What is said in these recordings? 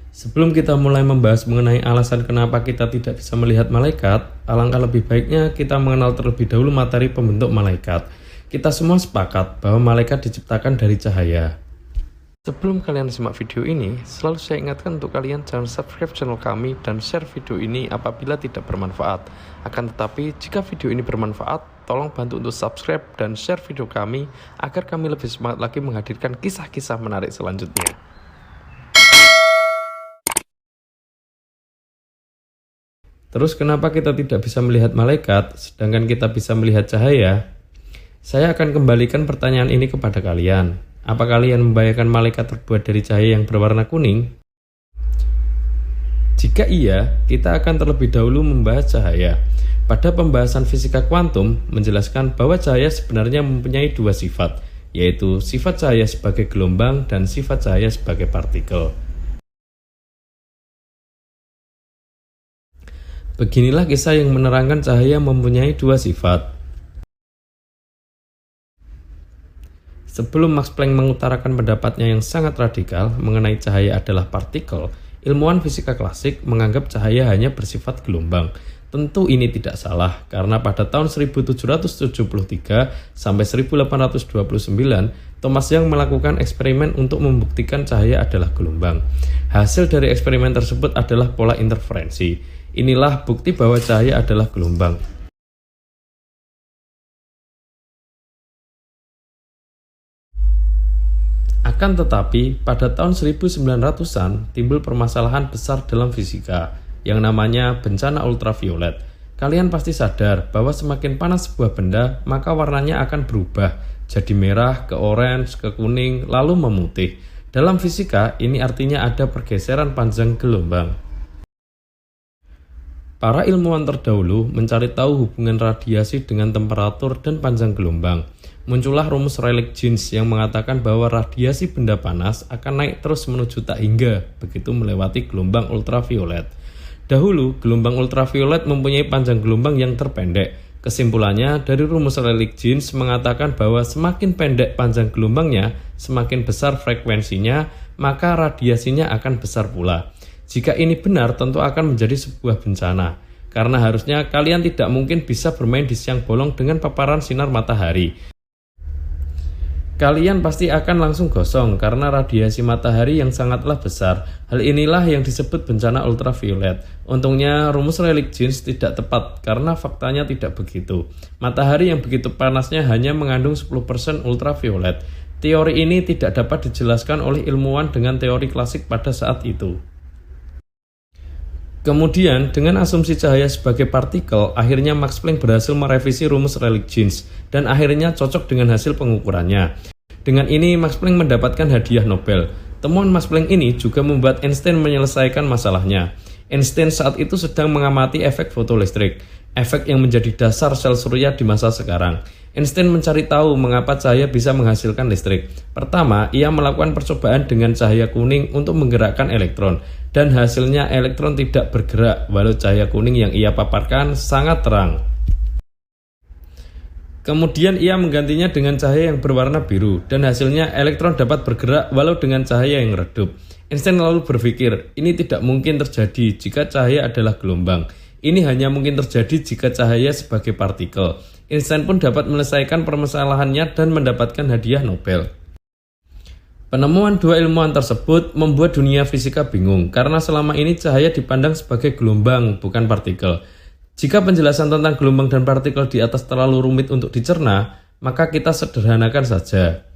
Sebelum kita mulai membahas mengenai alasan kenapa kita tidak bisa melihat malaikat, alangkah lebih baiknya kita mengenal terlebih dahulu materi pembentuk malaikat. Kita semua sepakat bahwa malaikat diciptakan dari cahaya. Sebelum kalian simak video ini, selalu saya ingatkan untuk kalian jangan subscribe channel kami dan share video ini apabila tidak bermanfaat. Akan tetapi, jika video ini bermanfaat, tolong bantu untuk subscribe dan share video kami agar kami lebih semangat lagi menghadirkan kisah-kisah menarik selanjutnya. Terus kenapa kita tidak bisa melihat malaikat, sedangkan kita bisa melihat cahaya? Saya akan kembalikan pertanyaan ini kepada kalian. Apa kalian membayangkan malaikat terbuat dari cahaya yang berwarna kuning? Jika iya, kita akan terlebih dahulu membahas cahaya. Pada pembahasan fisika kuantum, menjelaskan bahwa cahaya sebenarnya mempunyai dua sifat, yaitu sifat cahaya sebagai gelombang dan sifat cahaya sebagai partikel. Beginilah kisah yang menerangkan cahaya mempunyai dua sifat. Sebelum Max Planck mengutarakan pendapatnya yang sangat radikal mengenai cahaya adalah partikel, ilmuwan fisika klasik menganggap cahaya hanya bersifat gelombang. Tentu ini tidak salah, karena pada tahun 1773 sampai 1829, Thomas Young melakukan eksperimen untuk membuktikan cahaya adalah gelombang. Hasil dari eksperimen tersebut adalah pola interferensi. Inilah bukti bahwa cahaya adalah gelombang. Akan tetapi, pada tahun 1900-an timbul permasalahan besar dalam fisika yang namanya bencana ultraviolet. Kalian pasti sadar bahwa semakin panas sebuah benda, maka warnanya akan berubah, jadi merah, ke orange, ke kuning, lalu memutih. Dalam fisika, ini artinya ada pergeseran panjang gelombang. Para ilmuwan terdahulu mencari tahu hubungan radiasi dengan temperatur dan panjang gelombang. Muncullah rumus Rayleigh-Jeans yang mengatakan bahwa radiasi benda panas akan naik terus menuju tak hingga begitu melewati gelombang ultraviolet. Dahulu, gelombang ultraviolet mempunyai panjang gelombang yang terpendek. Kesimpulannya, dari rumus Rayleigh-Jeans mengatakan bahwa semakin pendek panjang gelombangnya, semakin besar frekuensinya, maka radiasinya akan besar pula. Jika ini benar, tentu akan menjadi sebuah bencana. Karena harusnya kalian tidak mungkin bisa bermain di siang bolong dengan paparan sinar matahari. Kalian pasti akan langsung gosong karena radiasi matahari yang sangatlah besar. Hal inilah yang disebut bencana ultraviolet. Untungnya rumus Rayleigh-Jeans tidak tepat karena faktanya tidak begitu. Matahari yang begitu panasnya hanya mengandung 10% ultraviolet. Teori ini tidak dapat dijelaskan oleh ilmuwan dengan teori klasik pada saat itu. Kemudian, dengan asumsi cahaya sebagai partikel, akhirnya Max Planck berhasil merevisi rumus Rayleigh-Jeans dan akhirnya cocok dengan hasil pengukurannya. Dengan ini, Max Planck mendapatkan hadiah Nobel. Temuan Max Planck ini juga membuat Einstein menyelesaikan masalahnya. Einstein saat itu sedang mengamati efek fotolistrik, efek yang menjadi dasar sel surya di masa sekarang. Einstein mencari tahu mengapa cahaya bisa menghasilkan listrik. Pertama, ia melakukan percobaan dengan cahaya kuning untuk menggerakkan elektron, dan hasilnya elektron tidak bergerak walau cahaya kuning yang ia paparkan sangat terang. Kemudian ia menggantinya dengan cahaya yang berwarna biru, dan hasilnya elektron dapat bergerak walau dengan cahaya yang redup. Einstein lalu berpikir, ini tidak mungkin terjadi jika cahaya adalah gelombang. Ini hanya mungkin terjadi jika cahaya sebagai partikel. Einstein pun dapat menyelesaikan permasalahannya dan mendapatkan hadiah Nobel. Penemuan dua ilmuwan tersebut membuat dunia fisika bingung karena selama ini cahaya dipandang sebagai gelombang, bukan partikel. Jika penjelasan tentang gelombang dan partikel di atas terlalu rumit untuk dicerna, maka kita sederhanakan saja.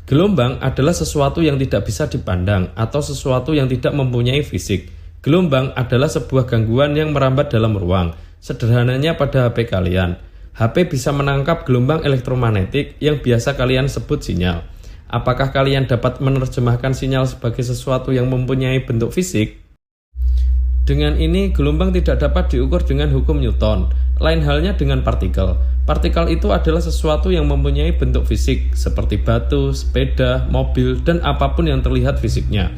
Gelombang adalah sesuatu yang tidak bisa dipandang atau sesuatu yang tidak mempunyai fisik. Gelombang adalah sebuah gangguan yang merambat dalam ruang. Sederhananya pada HP kalian. HP bisa menangkap gelombang elektromagnetik yang biasa kalian sebut sinyal. Apakah kalian dapat menerjemahkan sinyal sebagai sesuatu yang mempunyai bentuk fisik? Dengan ini, gelombang tidak dapat diukur dengan hukum Newton. Lain halnya dengan partikel. Partikel itu adalah sesuatu yang mempunyai bentuk fisik, seperti batu, sepeda, mobil, dan apapun yang terlihat fisiknya.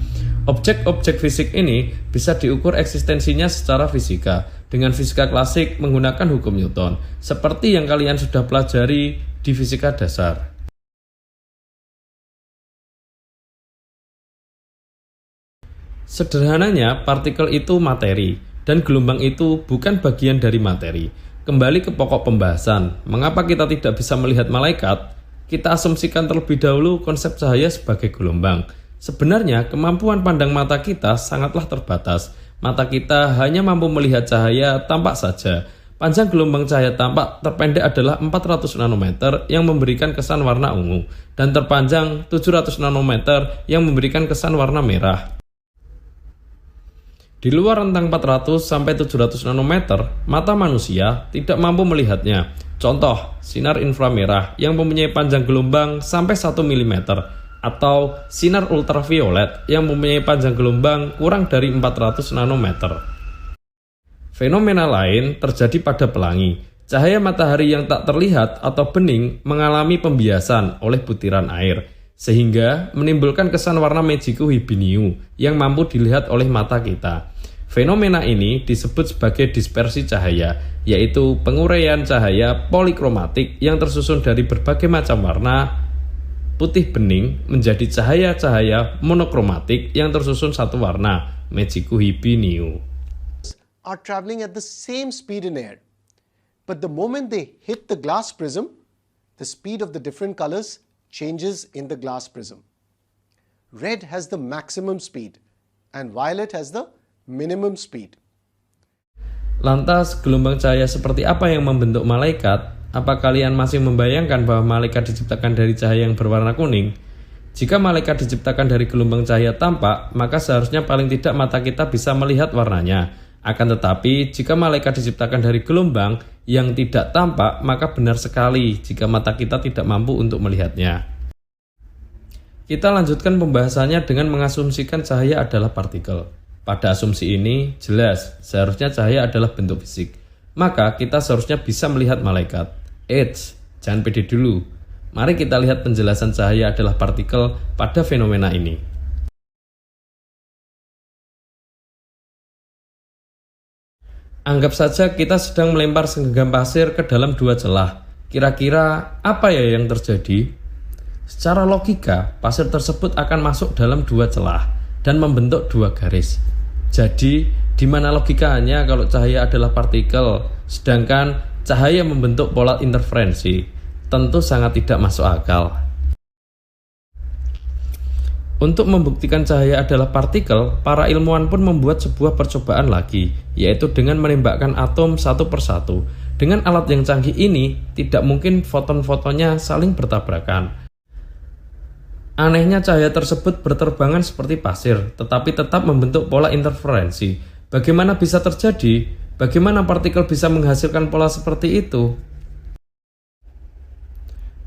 Objek-objek fisik ini bisa diukur eksistensinya secara fisika dengan fisika klasik menggunakan hukum Newton, seperti yang kalian sudah pelajari di fisika dasar. Sederhananya, partikel itu materi, dan gelombang itu bukan bagian dari materi. Kembali ke pokok pembahasan, mengapa kita tidak bisa melihat malaikat? Kita asumsikan terlebih dahulu konsep cahaya sebagai gelombang. Sebenarnya, kemampuan pandang mata kita sangatlah terbatas. Mata kita hanya mampu melihat cahaya tampak saja. Panjang gelombang cahaya tampak terpendek adalah 400 nanometer yang memberikan kesan warna ungu, dan terpanjang 700 nanometer yang memberikan kesan warna merah. Di luar rentang 400 sampai 700 nanometer, mata manusia tidak mampu melihatnya. Contoh, sinar inframerah yang mempunyai panjang gelombang sampai 1 mm, atau sinar ultraviolet yang mempunyai panjang gelombang kurang dari 400 nanometer. Fenomena lain terjadi pada pelangi. Cahaya matahari yang tak terlihat atau bening mengalami pembiasan oleh butiran air, sehingga menimbulkan kesan warna Magico Hibiniu yang mampu dilihat oleh mata kita. Fenomena ini disebut sebagai dispersi cahaya, yaitu penguraian cahaya polikromatik yang tersusun dari berbagai macam warna putih bening menjadi cahaya-cahaya monokromatik yang tersusun satu warna, Magico Hibiniu. Are traveling at the same speed in air, but the moment they hit the glass prism, the speed of the different colors changes in the glass prism. Red has the maximum speed and violet has the minimum speed. Lantas, gelombang cahaya seperti apa yang membentuk malaikat? Apa kalian masih membayangkan bahwa malaikat diciptakan dari cahaya yang berwarna kuning? Jika malaikat diciptakan dari gelombang cahaya tampak, maka seharusnya paling tidak mata kita bisa melihat warnanya. Akan tetapi, jika malaikat diciptakan dari gelombang yang tidak tampak, maka benar sekali jika mata kita tidak mampu untuk melihatnya. Kita lanjutkan pembahasannya dengan mengasumsikan cahaya adalah partikel. Pada asumsi ini, jelas seharusnya cahaya adalah bentuk fisik. Maka kita seharusnya bisa melihat malaikat. Eits, jangan pede dulu. Mari kita lihat penjelasan cahaya adalah partikel pada fenomena ini. Anggap saja kita sedang melempar segenggam pasir ke dalam dua celah. Kira-kira apa ya yang terjadi? Secara logika, pasir tersebut akan masuk dalam dua celah dan membentuk dua garis. Jadi, di mana logikanya kalau cahaya adalah partikel, sedangkan cahaya membentuk pola interferensi? Tentu sangat tidak masuk akal. Untuk membuktikan cahaya adalah partikel, para ilmuwan pun membuat sebuah percobaan lagi, yaitu dengan menembakkan atom satu persatu. Dengan alat yang canggih ini, tidak mungkin foton-fotonnya saling bertabrakan. Anehnya cahaya tersebut berterbangan seperti pasir, tetapi tetap membentuk pola interferensi. Bagaimana bisa terjadi? Bagaimana partikel bisa menghasilkan pola seperti itu?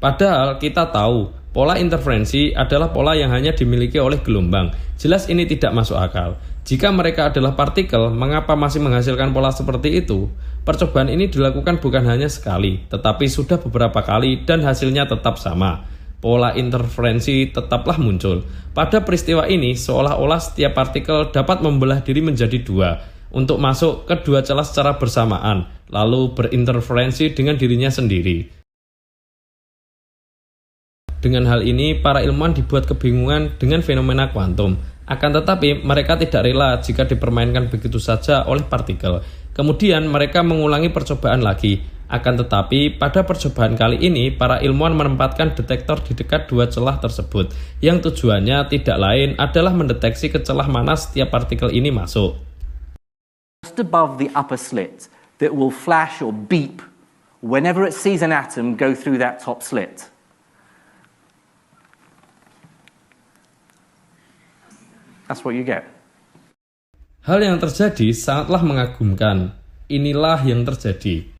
Padahal kita tahu, pola interferensi adalah pola yang hanya dimiliki oleh gelombang. Jelas ini tidak masuk akal. Jika mereka adalah partikel, mengapa masih menghasilkan pola seperti itu? Percobaan ini dilakukan bukan hanya sekali, tetapi sudah beberapa kali dan hasilnya tetap sama. Pola interferensi tetaplah muncul. Pada peristiwa ini, seolah-olah setiap partikel dapat membelah diri menjadi dua, untuk masuk ke dua celah secara bersamaan, lalu berinterferensi dengan dirinya sendiri. Dengan hal ini, para ilmuwan dibuat kebingungan dengan fenomena kuantum. Akan tetapi, mereka tidak rela jika dipermainkan begitu saja oleh partikel. Kemudian, mereka mengulangi percobaan lagi. Akan tetapi, pada percobaan kali ini, para ilmuwan menempatkan detektor di dekat dua celah tersebut, yang tujuannya tidak lain adalah mendeteksi ke celah mana setiap partikel ini masuk. Just above the upper slit that will flash or beep whenever it sees an atom go through that top slit. That's what you get. Hal yang terjadi sangatlah mengagumkan. Inilah yang terjadi.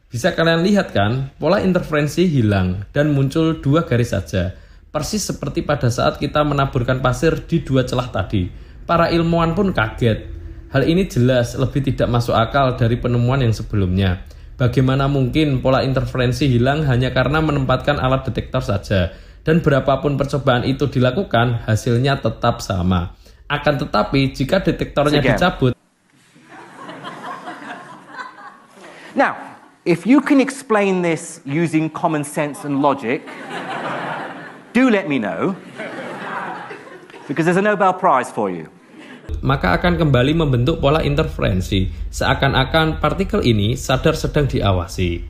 Bisa kalian lihat kan, pola interferensi hilang dan muncul dua garis saja. Persis seperti pada saat kita menaburkan pasir di dua celah tadi. Para ilmuwan pun kaget. Hal ini jelas lebih tidak masuk akal dari penemuan yang sebelumnya. Bagaimana mungkin pola interferensi hilang hanya karena menempatkan alat detektor saja? Dan berapapun percobaan itu dilakukan, hasilnya tetap sama. Akan tetapi, jika detektornya dicabut... Now, if you can explain this using common sense and logic, do let me know, because there's a Nobel Prize for you. maka akan kembali membentuk pola interferensi, seakan-akan partikel ini sadar sedang diawasi.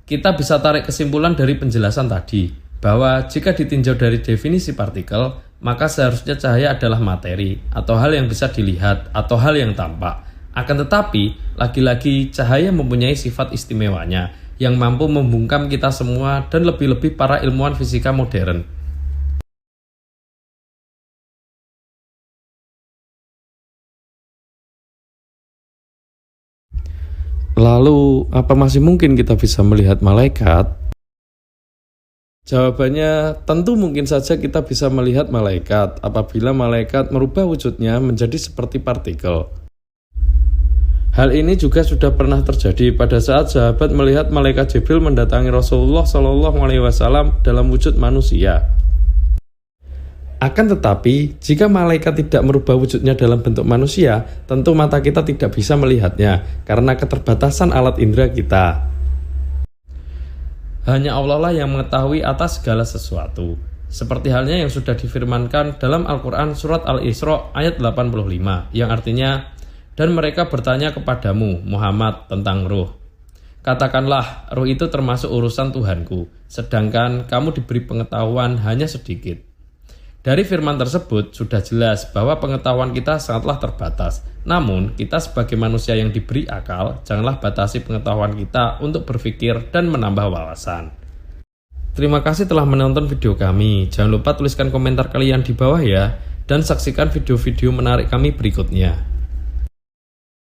Kita bisa tarik kesimpulan dari penjelasan tadi, bahwa jika ditinjau dari definisi partikel, maka seharusnya cahaya adalah materi, atau hal yang bisa dilihat, atau hal yang tampak. Akan tetapi, lagi-lagi cahaya mempunyai sifat istimewanya, yang mampu membungkam kita semua dan lebih-lebih para ilmuwan fisika modern. Lalu, apa masih mungkin kita bisa melihat malaikat? Jawabannya, tentu mungkin saja kita bisa melihat malaikat apabila malaikat merubah wujudnya menjadi seperti partikel. Hal ini juga sudah pernah terjadi pada saat sahabat melihat malaikat Jibril mendatangi Rasulullah SAW dalam wujud manusia. Akan tetapi, jika malaikat tidak merubah wujudnya dalam bentuk manusia, tentu mata kita tidak bisa melihatnya karena keterbatasan alat indera kita. Hanya Allah lah yang mengetahui atas segala sesuatu. Seperti halnya yang sudah difirmankan dalam Al-Quran surat Al-Isra ayat 85, yang artinya, dan mereka bertanya kepadamu, Muhammad, tentang ruh. Katakanlah, ruh itu termasuk urusan Tuhanku, sedangkan kamu diberi pengetahuan hanya sedikit. Dari firman tersebut sudah jelas bahwa pengetahuan kita sangatlah terbatas. Namun, kita sebagai manusia yang diberi akal, janganlah batasi pengetahuan kita untuk berpikir dan menambah wawasan. Terima kasih telah menonton video kami. Jangan lupa tuliskan komentar kalian di bawah ya, dan saksikan video-video menarik kami berikutnya.